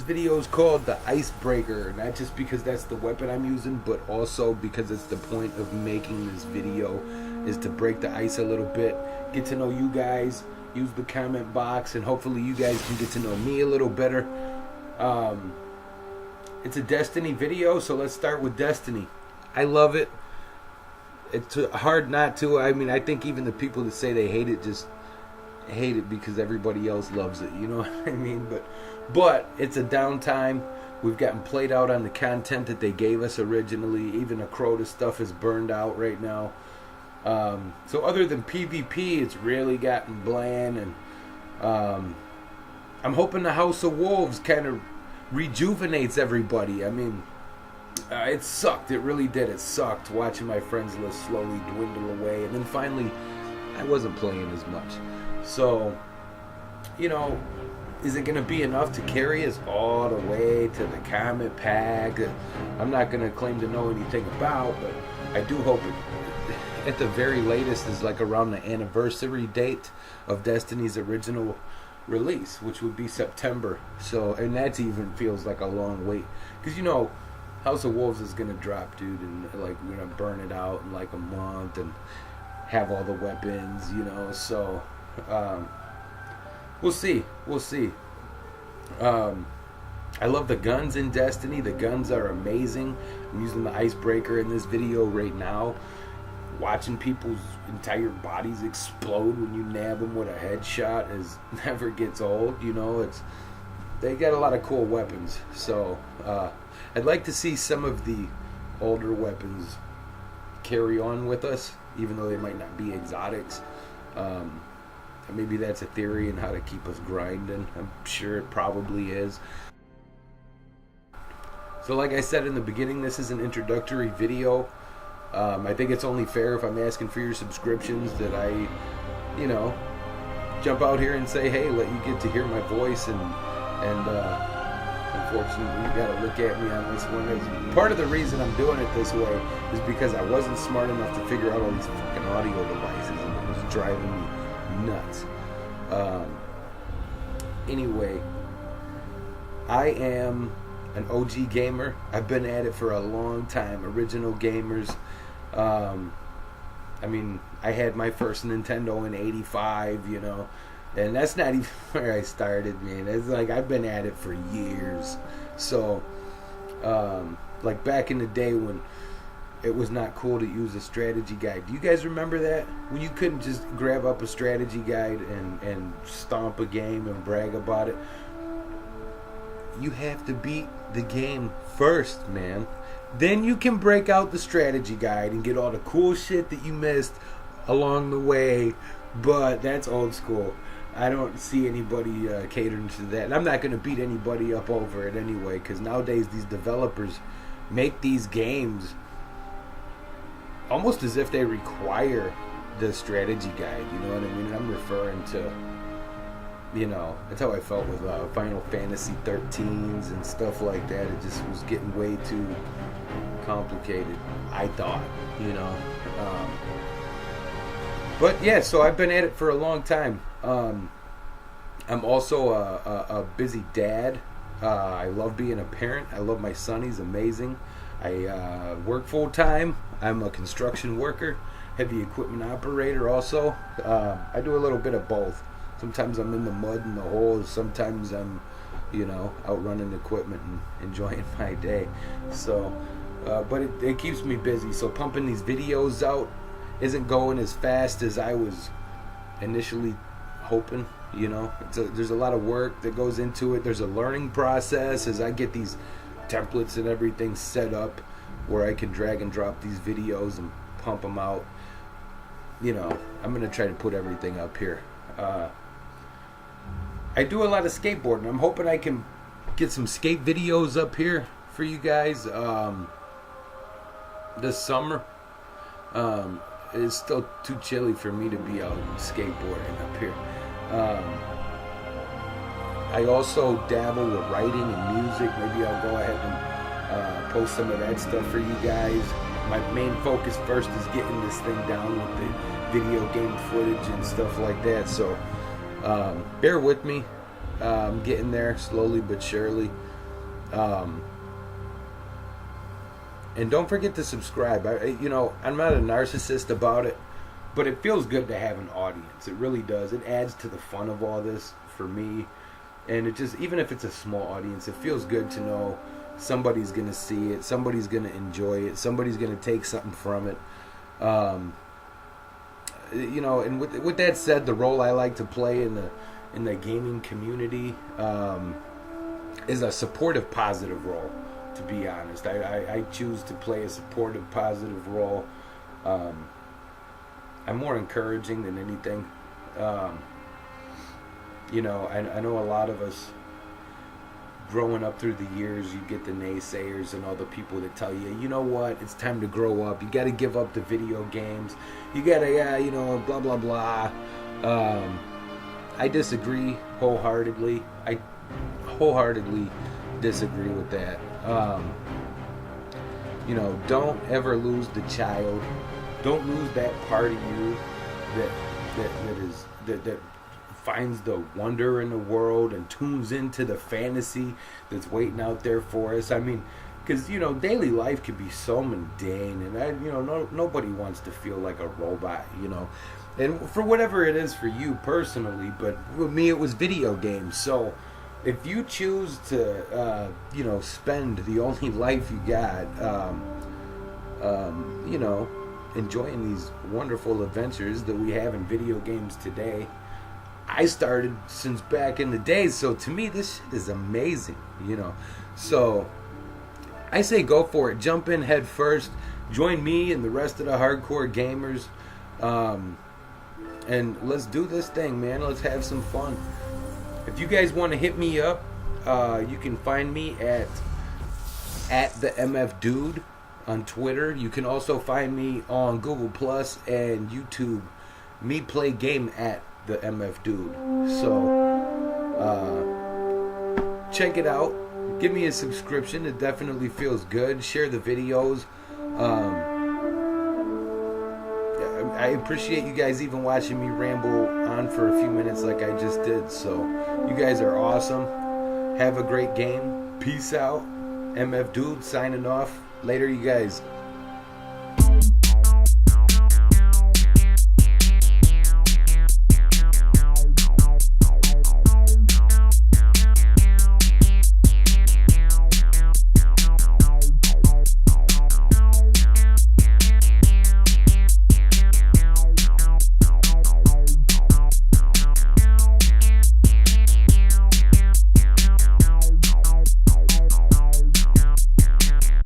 video is called the Icebreaker, not just because that's the weapon I'm using, but also because it's the point of making this video is to break the ice a little bit, get to know you guys, use the comment box, and hopefully you guys can get to know me a little better. It's a Destiny video, so let's start with Destiny. I love it. It's hard not to. I mean, I think even the people that say they hate it just hate it because everybody else loves it. You know what I mean? But it's a downtime. We've gotten played out on the content that they gave us originally. Even the Crota stuff is burned out right now. So other than PvP, it's really gotten bland. And I'm hoping the House of Wolves kind of rejuvenates everybody. I mean, it sucked. It really did. It sucked watching my friends list slowly dwindle away. And then finally, I wasn't playing as much. So, you know, is it going to be enough to carry us all the way to the comment pack? I'm not going to claim to know anything about, but I do hope it, at the very latest, is like around the anniversary date of Destiny's original release, which would be September. So, and that even feels like a long wait. Because, you know, House of Wolves is going to drop, dude, and like we're going to burn it out in like a month and have all the weapons, you know, so... we'll see. I love the guns in Destiny. The guns are amazing. I'm using the Icebreaker in this video right now. Watching people's entire bodies explode when you nab them with a headshot never gets old. You know, they got a lot of cool weapons. So I'd like to see some of the older weapons carry on with us, even though they might not be exotics. Maybe that's a theory in how to keep us grinding. I'm sure it probably is. So like I said in the beginning, this is an introductory video. I think it's only fair if I'm asking for your subscriptions that I, you know, jump out here and say, hey, let you get to hear my voice. And unfortunately, you got to look at me on this one. Part of the reason I'm doing it this way is because I wasn't smart enough to figure out all these fucking audio devices, and it was driving me nuts. Anyway, I am an OG gamer. I've been at it for a long time. Original gamers. I mean, I had my first Nintendo in '85, you know, and that's not even where I started, man. It's like I've been at it for years. So, like back in the day when it was not cool to use a strategy guide. Do you guys remember that? When you couldn't just grab up a strategy guide and stomp a game and brag about it. You have to beat the game first, man. Then you can break out the strategy guide and get all the cool shit that you missed along the way. But that's old school. I don't see anybody catering to that. And I'm not going to beat anybody up over it anyway, because nowadays these developers make these games almost as if they require the strategy guide, you know what I mean? I'm referring to, you know, that's how I felt with Final Fantasy 13s and stuff like that. It just was getting way too complicated, I thought, you know. But yeah, so I've been at it for a long time. I'm also a busy dad. I love being a parent. I love my son. He's amazing. I work full time. I'm a construction worker, heavy equipment operator also. I do a little bit of both. Sometimes I'm in the mud and the holes. Sometimes I'm, you know, out running equipment and enjoying my day. So, but it keeps me busy. So pumping these videos out isn't going as fast as I was initially hoping. You know, there's a lot of work that goes into it. There's a learning process as I get these templates and everything set up where I can drag and drop these videos and pump them out. You know, I'm going to try to put everything up here. I do a lot of skateboarding. I'm hoping I can get some skate videos up here for you guys this summer. It's still too chilly for me to be out skateboarding up here. I also dabble with writing and music. Maybe I'll go ahead and post some of that stuff for you guys. My main focus first is getting this thing down with the video game footage and stuff like that. So bear with me. I'm getting there slowly but surely. And don't forget to subscribe. I'm not a narcissist about it, but it feels good to have an audience. It really does. It adds to the fun of all this for me. And it just, even if it's a small audience, it feels good to know somebody's going to see it, somebody's going to enjoy it, somebody's going to take something from it. And with that said, the role I like to play in the gaming community is a supportive, positive role. To be honest, I choose to play a supportive, positive role. I'm more encouraging than anything. I know a lot of us growing up through the years, you get the naysayers and all the people that tell you, you know what, it's time to grow up. You got to give up the video games. You got to, blah, blah, blah. I disagree wholeheartedly. I wholeheartedly disagree with that. Don't ever lose the child. Don't lose that part of you that finds the wonder in the world and tunes into the fantasy that's waiting out there for us. I mean, because daily life can be so mundane, and nobody wants to feel like a robot, and for whatever it is for you personally. But with me, it was video games. So if you choose to spend the only life you got enjoying these wonderful adventures that we have in video games today. I started since back in the day, so to me this shit is amazing, So I say go for it. Jump in head first. Join me and the rest of the hardcore gamers, and let's do this thing, man. Let's have some fun. If you guys want to hit me up, you can find me at TheMFDude on Twitter. You can also find me on Google Plus and YouTube. Me play game at TheMFDude. So check it out. Give me a subscription. It definitely feels good. Share the videos. I appreciate you guys even watching me ramble on for a few minutes like I just did. So you guys are awesome. Have a great game. Peace out. MF Dude signing off. Later, you guys.